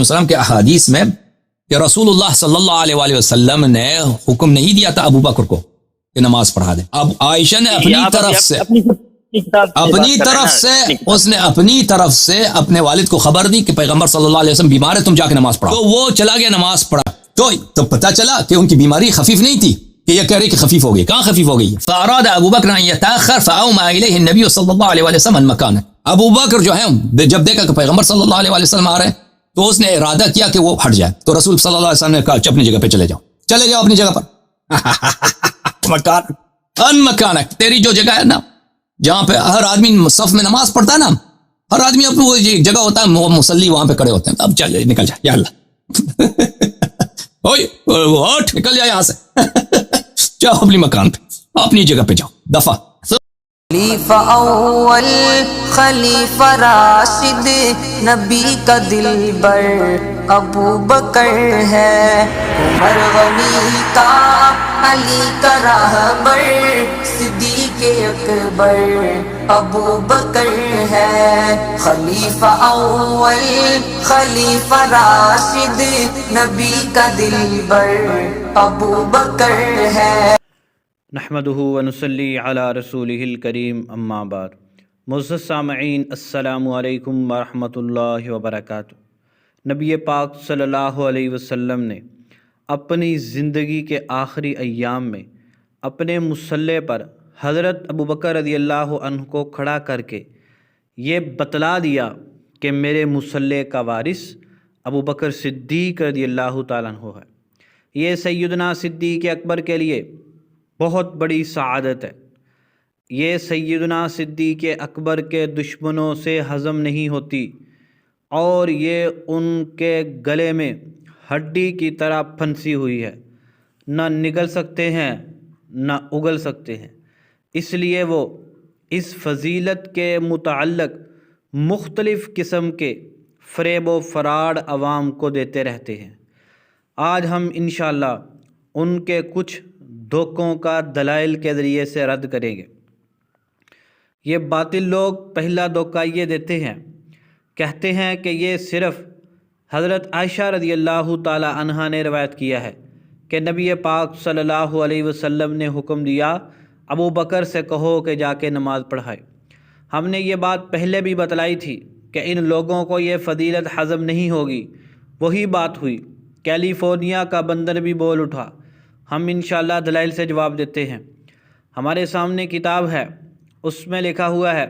وسلم کے احادیث میں کہ رسول اللہ صلی اللہ علیہ وآلہ وسلم نے حکم نہیں دیا تھا ابو بکر کو کہ نماز پڑھا دے. اب عائشہ نے اپنی طرف سے اپنے والد کو خبر دی کہ پیغمبر صلی اللہ علیہ وسلم بیمار ہے, تم جا کے نماز پڑھا. تو وہ چلا گیا نماز پڑھا. تو پتہ چلا کہ ان کی بیماری خفیف نہیں تھی کہ یہ کہہ رہی کہ خفیف ہو گئی. کہاں خفیف ہو گئی؟ فاراد ابو بکر ان يتاخر فاومى اليه النبي صلی اللہ علیہ وآلہ وسلم مکانه. ابو بکر جو ہے جب دیکھا کہ پیغمبر صلی اللہ علیہ وآلہ وسلم آ رہے ہیں تو اس نے ارادہ کیا کہ وہ ہٹ جائے. تو رسول صلی اللہ علیہ وسلم نے کہا اپنی جگہ پہ چلے جاؤ اپنی جگہ پر. مکان مکانک, تیری جو جگہ ہے نا جہاں پہ ہر آدمی صف میں نماز پڑھتا ہے نا, ہر آدمی اپنی وہ جگہ ہوتا ہے, وہ مصلی وہاں پہ کھڑے ہوتے ہیں. اب چل نکل جا یا اللہ, اوئے نکل جا یہاں سے, جاؤ اپنی مکان پہ, اپنی جگہ پہ جاؤ, دفع. خلیفہ اول خلیفہ راشد نبی کا دل بر ابو بکر ہے, عمر غنی کا علی کا راہبر صدیق اکبر ابو بکر ہے. خلیفہ اول خلیفہ راشد نبی کا دل بر ابو بکر ہے. نحمدہ ونصلی علی رسولہ الکریم, اما بعد. معزز سامعین, السلام علیکم ورحمۃ اللہ وبرکاتہ. نبی پاک صلی اللہ علیہ وسلم نے اپنی زندگی کے آخری ایام میں اپنے مصلی پر حضرت ابو بکر رضی اللہ عنہ کو کھڑا کر کے یہ بتلا دیا کہ میرے مصلی کا وارث ابو بکر صدیق رضی اللہ تعالیٰ عنہ ہے. یہ سیدنا صدیق اکبر کے لیے بہت بڑی سعادت ہے. یہ سیدنا صدیق اکبر کے دشمنوں سے ہضم نہیں ہوتی اور یہ ان کے گلے میں ہڈی کی طرح پھنسی ہوئی ہے, نہ نگل سکتے ہیں نہ اگل سکتے ہیں. اس لیے وہ اس فضیلت کے متعلق مختلف قسم کے فریب و فراڈ عوام کو دیتے رہتے ہیں. آج ہم انشاءاللہ ان کے کچھ دھوکوں کا دلائل کے ذریعے سے رد کریں گے. یہ باطل لوگ پہلا دھوکہ یہ دیتے ہیں, کہتے ہیں کہ یہ صرف حضرت عائشہ رضی اللہ تعالی عنہا نے روایت کیا ہے کہ نبی پاک صلی اللہ علیہ وسلم نے حکم دیا ابو بکر سے کہو کہ جا کے نماز پڑھائے. ہم نے یہ بات پہلے بھی بتلائی تھی کہ ان لوگوں کو یہ فضیلت ہضم نہیں ہوگی. وہی بات ہوئی, کیلیفورنیا کا بندر بھی بول اٹھا. ہم انشاءاللہ دلائل سے جواب دیتے ہیں. ہمارے سامنے کتاب ہے, اس میں لکھا ہوا ہے,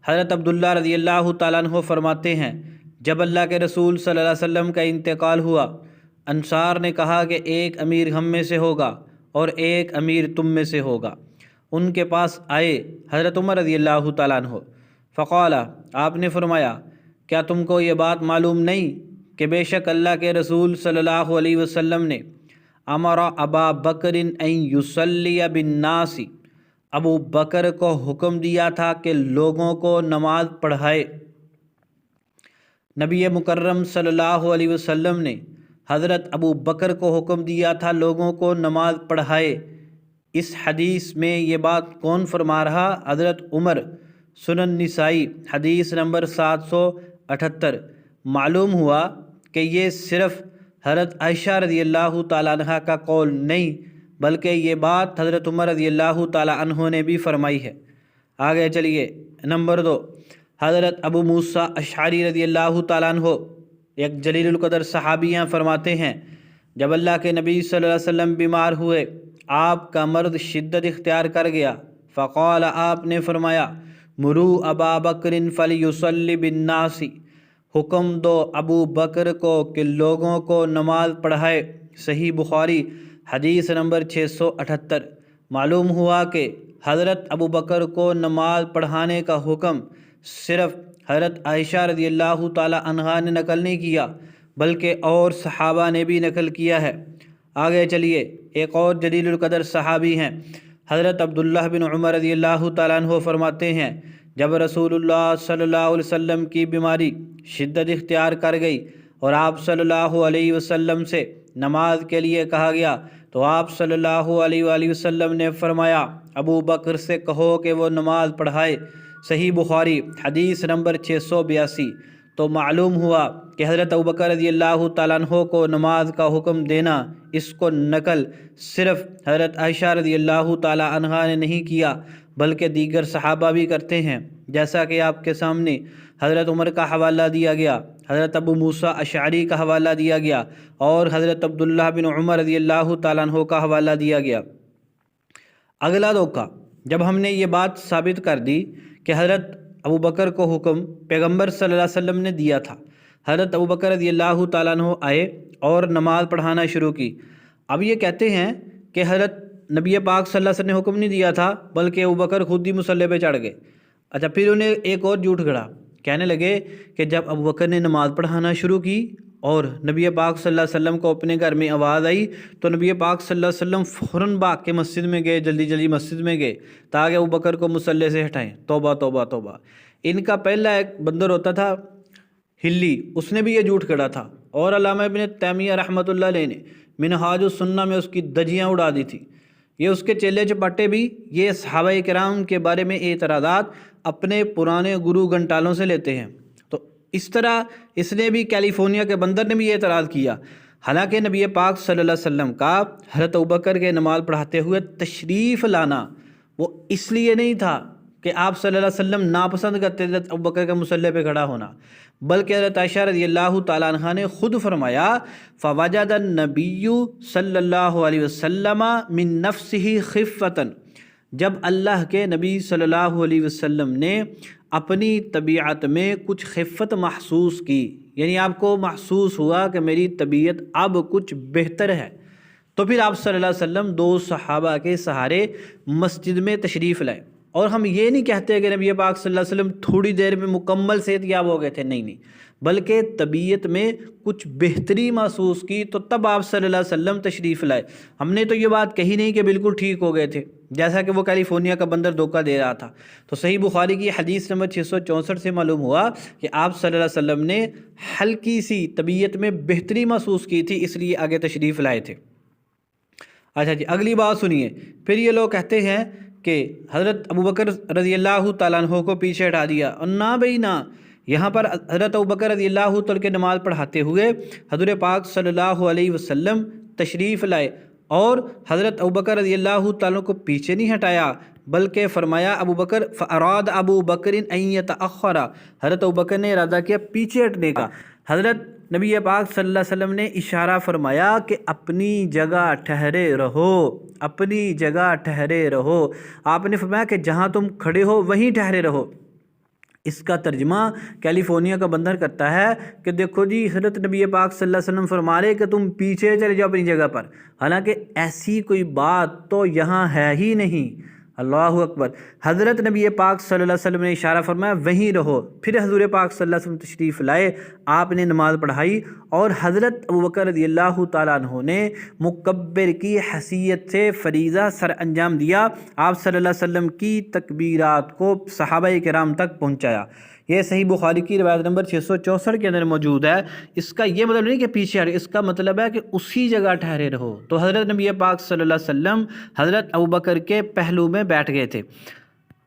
حضرت عبداللہ رضی اللہ تعالیٰ عنہ فرماتے ہیں جب اللہ کے رسول صلی اللہ علیہ وسلم کا انتقال ہوا, انصار نے کہا کہ ایک امیر ہم میں سے ہوگا اور ایک امیر تم میں سے ہوگا. ان کے پاس آئے حضرت عمر رضی اللہ تعالیٰ عنہ, فقال, آپ نے فرمایا کیا تم کو یہ بات معلوم نہیں کہ بے شک اللہ کے رسول صلی اللہ علیہ وسلم نے امر ابا بکر ان یصلی بالناس, ابو بکر کو حکم دیا تھا کہ لوگوں کو نماز پڑھائے. نبی مکرم صلی اللہ علیہ وسلم نے حضرت ابو بکر کو حکم دیا تھا لوگوں کو نماز پڑھائے. اس حدیث میں یہ بات کون فرما رہا؟ حضرت عمر. سنن نسائی حدیث نمبر 778. معلوم ہوا کہ یہ صرف حضرت عائشہ رضی اللہ تعالیٰ عنہ کا قول نہیں بلکہ یہ بات حضرت عمر رضی اللہ تعالیٰ عنہ نے بھی فرمائی ہے. آگے چلیے. نمبر 2, حضرت ابو موسیٰ اشعری رضی اللہ تعالیٰ عنہ ایک جلیل القدر صحابی ہیں, فرماتے ہیں جب اللہ کے نبی صلی اللہ علیہ وسلم بیمار ہوئے آپ کا مرض شدت اختیار کر گیا. فقال, آپ نے فرمایا مروا ابا بکر فلیصلی بالناس, حکم دو ابو بکر کو کہ لوگوں کو نماز پڑھائے. صحیح بخاری حدیث نمبر 678. معلوم ہوا کہ حضرت ابو بکر کو نماز پڑھانے کا حکم صرف حضرت عائشہ رضی اللہ تعالی عنہا نے نقل نہیں کیا بلکہ اور صحابہ نے بھی نقل کیا ہے. آگے چلیے. ایک اور جلیل القدر صحابی ہیں حضرت عبداللہ بن عمر رضی اللہ تعالیٰ عنہ, فرماتے ہیں جب رسول اللہ صلی اللہ علیہ وسلم کی بیماری شدت اختیار کر گئی اور آپ صلی اللہ علیہ وسلم سے نماز کے لیے کہا گیا تو آپ صلی اللہ علیہ وآلہ وسلم نے فرمایا ابو بکر سے کہو کہ وہ نماز پڑھائے. صحیح بخاری حدیث نمبر 682. تو معلوم ہوا کہ حضرت ابوبکر رضی اللہ تعالیٰ عنہ کو نماز کا حکم دینا، اس کو نقل صرف حضرت عائشہ رضی اللہ تعالیٰ عنہ نے نہیں کیا بلکہ دیگر صحابہ بھی کرتے ہیں، جیسا کہ آپ کے سامنے حضرت عمر کا حوالہ دیا گیا، حضرت ابو موسیٰ اشعری کا حوالہ دیا گیا اور حضرت عبداللہ بن عمر رضی اللہ تعالیٰ عنہ کا حوالہ دیا گیا۔ اگلا دھوکہ، جب ہم نے یہ بات ثابت کر دی کہ حضرت ابوبکر کو حکم پیغمبر صلی اللہ علیہ وسلم نے دیا تھا، حضرت ابوبکر رضی اللہ تعالیٰ عنہ آئے اور نماز پڑھانا شروع کی۔ اب یہ کہتے ہیں کہ حضرت نبی پاک صلی اللہ علیہ وسلم نے حکم نہیں دیا تھا بلکہ ابوبکر خود ہی مصلی پہ چڑھ گئے۔ اچھا، پھر انہیں ایک اور جھوٹ گھڑا، کہنے لگے کہ جب ابوبکر نے نماز پڑھانا شروع کی اور نبی پاک صلی اللہ علیہ وسلم کو اپنے گھر میں آواز آئی تو نبی پاک صلی اللہ علیہ وسلم فوراً بھاگ کے مسجد میں گئے، جلدی جلدی مسجد میں گئے تاکہ ابوبکر کو مصلی سے ہٹائیں۔ توبہ توبہ توبہ! ان کا پہلا ایک بندر ہوتا تھا ہلی، اس نے بھی یہ جھوٹ کھڑا تھا، اور علامہ ابن تیمیہ رحمۃ اللہ علیہ نے منہاج السنہ میں اس کی دجیاں اڑا دی تھی۔ یہ اس کے چیلے چپاٹے بھی یہ صحابہ کرام کے بارے میں اعتراضات اپنے پرانے گرو گھنٹالوں سے لیتے ہیں۔ تو اس طرح اس نے بھی، کیلیفورنیا کے بندر نے بھی یہ اعتراض کیا، حالانکہ نبی پاک صلی اللہ علیہ وسلم کا حضرت ابوبکر کے نماز پڑھاتے ہوئے تشریف لانا وہ اس لیے نہیں تھا کہ آپ صلی اللہ علیہ وسلم ناپسند کرتے تھے ابوبکر کے مصلی پہ کھڑا ہونا، بلکہ حضرت عائشہ رضی اللہ تعالیٰ عنہ نے خود فرمایا فوجد النبی صلی اللہ علیہ وسلم من نفسہ خفتۃ، جب اللہ کے نبی صلی اللہ علیہ وسلم نے اپنی طبیعت میں کچھ خفت محسوس کی، یعنی آپ کو محسوس ہوا کہ میری طبیعت اب کچھ بہتر ہے، تو پھر آپ صلی اللہ علیہ وسلم دو صحابہ کے سہارے مسجد میں تشریف لائے۔ اور ہم یہ نہیں کہتے کہ نبی پاک صلی اللہ علیہ وسلم تھوڑی دیر میں مکمل صحت یاب ہو گئے تھے، نہیں، بلکہ طبیعت میں کچھ بہتری محسوس کی تو تب آپ صلی اللہ علیہ وسلم تشریف لائے۔ ہم نے تو یہ بات کہی نہیں کہ بالکل ٹھیک ہو گئے تھے، جیسا کہ وہ کیلیفورنیا کا بندر دھوکہ دے رہا تھا۔ تو صحیح بخاری کی حدیث نمبر 664 سے معلوم ہوا کہ آپ صلی اللہ علیہ وسلم نے ہلکی سی طبیعت میں بہتری محسوس کی تھی، اس لیے آگے تشریف لائے تھے۔ اچھا جی، اگلی بات سنیے۔ پھر یہ لوگ کہتے ہیں کہ حضرت ابوبکر رضی اللہ تعالیٰ عنہ کو پیچھے ہٹا دیا، اور نہ بھائی نہ، یہاں پر حضرت ابوبکر رضی اللہ تعالیٰ کے نماز پڑھاتے ہوئے حضور پاک صلی اللہ علیہ وسلم تشریف لائے، اور حضرت ابوبکر رضی اللہ تعالیٰ کو پیچھے نہیں ہٹایا بلکہ فرمایا ابوبکر فاراد ابو بکر ان یتأخر، حضرت ابوبکر نے ارادہ کیا پیچھے ہٹنے کا۔ حضرت نبی پاک صلی اللہ علیہ وسلم نے اشارہ فرمایا کہ اپنی جگہ ٹھہرے رہو، اپنی جگہ ٹھہرے رہو۔ آپ نے فرمایا کہ جہاں تم کھڑے ہو وہیں ٹھہرے رہو۔ اس کا ترجمہ کیلیفورنیا کا بندر کرتا ہے کہ دیکھو جی، حضرت نبی پاک صلی اللہ علیہ وسلم فرما رہے کہ تم پیچھے چلے جاؤ اپنی جگہ پر، حالانکہ ایسی کوئی بات تو یہاں ہے ہی نہیں۔ اللہ اکبر! حضرت نبی پاک صلی اللہ علیہ وسلم نے اشارہ فرمایا وہیں رہو۔ پھر حضور پاک صلی اللہ علیہ وسلم تشریف لائے، آپ نے نماز پڑھائی، اور حضرت ابوبکر رضی اللہ تعالیٰ عنہ نے مکبر کی حیثیت سے فریضہ سر انجام دیا، آپ صلی اللہ علیہ وسلم کی تکبیرات کو صحابہ کرام تک پہنچایا۔ یہ صحیح بخاری کی روایت نمبر 664 کے اندر موجود ہے۔ اس کا یہ مطلب نہیں کہ پیچھے ہٹے، اس کا مطلب ہے کہ اسی جگہ ٹھہرے رہو۔ تو حضرت نبی پاک صلی اللہ علیہ وسلم حضرت ابوبکر کے پہلو میں بیٹھ گئے تھے۔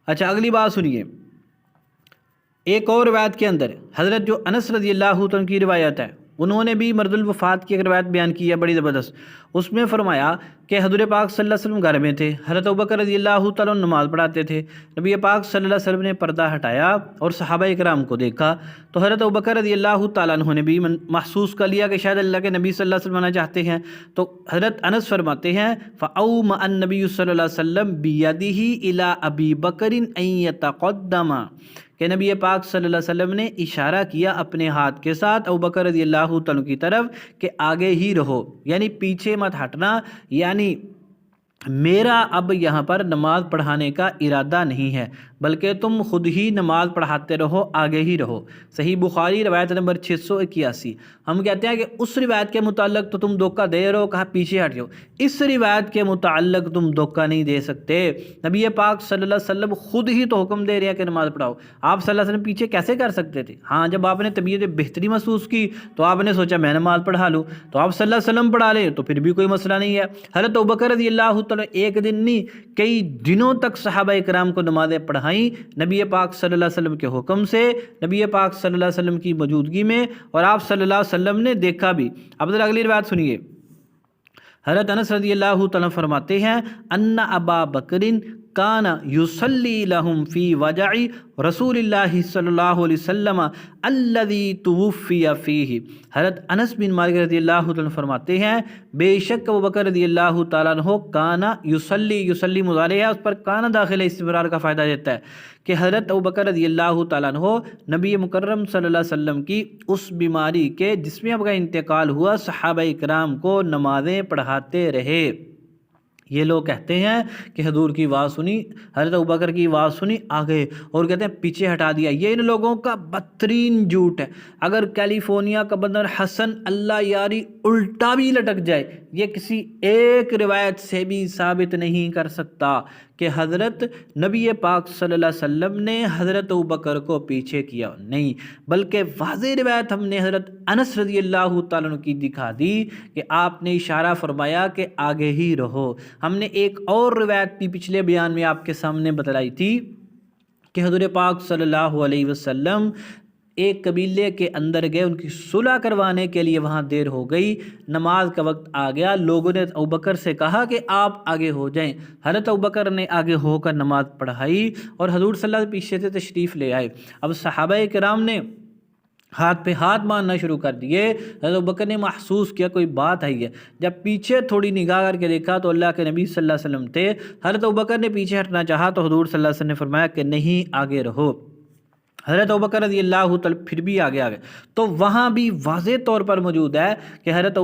اچھا، اگلی بات سنیے۔ ایک اور روایت کے اندر حضرت جو انس رضی اللہ عنہ کی روایت ہے، انہوں نے بھی مرد الوفات کی ایک روایت بیان کی ہے بڑی زبردست۔ اس میں فرمایا کہ حضور پاک صلی اللہ علیہ وسلم گھر میں تھے، حضرت ابوبکر رضی اللہ تعالیٰ عنہ نماز پڑھاتے تھے، نبی پاک صلی اللہ علیہ وسلم نے پردہ ہٹایا اور صحابہ کرام کو دیکھا تو حضرت ابوبکر رضی اللہ تعالیٰ عنہ نے بھی محسوس کر لیا کہ شاید اللہ کے نبی صلی اللہ علیہ وسلم آنا چاہتے ہیں۔ تو حضرت انس فرماتے ہیں فَأَوْمَأَ النَّبِيُّ صلی اللہ علیہ وسلم بِيَدِهِ إِلَىٰ أَبِي بَكْرٍ أَن يَتَقَدَّمَ، کہ نبی پاک صلی اللہ علیہ وسلم نے اشارہ کیا اپنے ہاتھ کے ساتھ ابوبکر رضی اللہ تعالیٰ کی طرف کہ آگے ہی رہو، یعنی پیچھے مت ہٹنا، یعنی میرا اب یہاں پر نماز پڑھانے کا ارادہ نہیں ہے بلکہ تم خود ہی نماز پڑھاتے رہو، آگے ہی رہو۔ صحیح بخاری روایت نمبر 681۔ ہم کہتے ہیں کہ اس روایت کے متعلق تو تم دھوکہ دے رہو، کہا پیچھے ہٹ جاؤ، اس روایت کے متعلق تم دھوکہ نہیں دے سکتے۔ نبی پاک صلی اللہ علیہ وسلم خود ہی تو حکم دے رہے ہیں کہ نماز پڑھاؤ، آپ صلی اللہ علیہ وسلم پیچھے کیسے کر سکتے تھے؟ ہاں، جب آپ نے طبیعت بہتری محسوس کی تو آپ نے سوچا میں نماز پڑھا لوں، تو آپ صلی اللہ علیہ وسلم پڑھا لیں تو پھر بھی کوئی مسئلہ نہیں ہے۔ حضرت ابوبکر رضی اللہ تعالیٰ ایک دن نہیں، کئی دنوں تک صحابہ کرام کو نمازیں پڑھا پڑھائیں نبی پاک صلی اللہ علیہ وسلم کے حکم سے، نبی پاک صلی اللہ علیہ وسلم کی موجودگی میں، اور آپ صلی اللہ علیہ وسلم نے دیکھا بھی۔ اب ذرا اگلی روایت سنیے۔ حضرت انس رضی اللہ تعالیٰ فرماتے ہیں ان ابا بکر کان یصلی لہم فی وجع رسول اللہ صلی اللہ علیہ وسلم الذی توفی فیہ۔ حضرت انس بن مالک رضی اللہ تعالیٰ فرماتے ہیں بے شک ابو بکر رضی اللہ تعالیٰ عنہ کانا یصلی مضارع ہے، اس پر کانا داخل استمرار کا فائدہ دیتا ہے کہ حضرت ابو بکر رضی اللہ تعالیٰ عنہ نبی مکرم صلی اللہ علیہ وسلم کی اس بیماری کے جس میں اب کا انتقال ہوا صحابہ اکرام کو نمازیں پڑھاتے رہے۔ یہ لوگ کہتے ہیں کہ حضور کی آواز سنی، حضرت ابوبکر کی آواز سنی آگے، اور کہتے ہیں پیچھے ہٹا دیا۔ یہ ان لوگوں کا بدترین جھوٹ ہے۔ اگر کیلیفورنیا کا بندر حسن اللہ یاری الٹا بھی لٹک جائے، یہ کسی ایک روایت سے بھی ثابت نہیں کر سکتا کہ حضرت نبی پاک صلی اللہ علیہ وسلم نے حضرت ابوبکر کو پیچھے کیا، نہیں، بلکہ واضح روایت ہم نے حضرت انس رضی اللہ تعالیٰ عنہ کی دکھا دی کہ آپ نے اشارہ فرمایا کہ آگے ہی رہو۔ ہم نے ایک اور روایت بھی پچھلے بیان میں آپ کے سامنے بتلائی تھی کہ حضور پاک صلی اللہ علیہ وسلم ایک قبیلے کے اندر گئے، ان کی صلح کروانے کے لیے وہاں دیر ہو گئی، نماز کا وقت آ گیا، لوگوں نے ابوبکر سے کہا کہ آپ آگے ہو جائیں۔ حضرت ابوبکر نے آگے ہو کر نماز پڑھائی اور حضور صلی اللہ علیہ وسلم پیچھے سے تشریف لے آئے۔ اب صحابہ کرام نے ہاتھ پہ ہاتھ مارنا شروع کر دیے۔ حضرت ابوبکر نے محسوس کیا کوئی بات آئی ہے، جب پیچھے تھوڑی نگاہ کر کے دیکھا تو اللہ کے نبی صلی اللہ علیہ وسلم تھے۔ حضرت ابوبکر نے پیچھے ہٹنا چاہا تو حضور صلی اللہ علیہ وسلم نے فرمایا کہ نہیں، آگے رہو۔ حضرت ابوبکر رضی اللہ تعالیٰ پھر بھی آگے آ گئے، تو وہاں بھی واضح طور پر موجود ہے کہ حضرت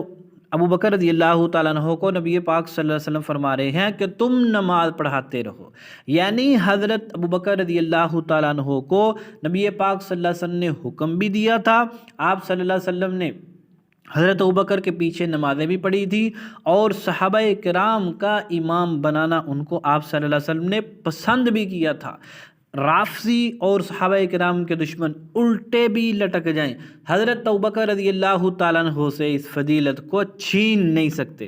ابوبکر رضی اللہ تعالیٰ عنہ کو نبی پاک صلی اللہ علیہ وسلم فرما رہے ہیں کہ تم نماز پڑھاتے رہو، یعنی حضرت ابوبکر رضی اللہ تعالیٰ عنہ کو نبی پاک صلی اللہ علیہ وسلم نے حکم بھی دیا تھا، آپ صلی اللہ علیہ وسلم نے حضرت ابوبکر کے پیچھے نمازیں بھی پڑھی تھی، اور صحابہ کرام کا امام بنانا ان کو آپ صلی اللہ علیہ وسلم نے پسند بھی کیا تھا۔ رافضی اور صحابہ کرام کے دشمن الٹے بھی لٹک جائیں، حضرت ابوبکر رضی اللہ تعالیٰ عنہ سے اس فضیلت کو چھین نہیں سکتے۔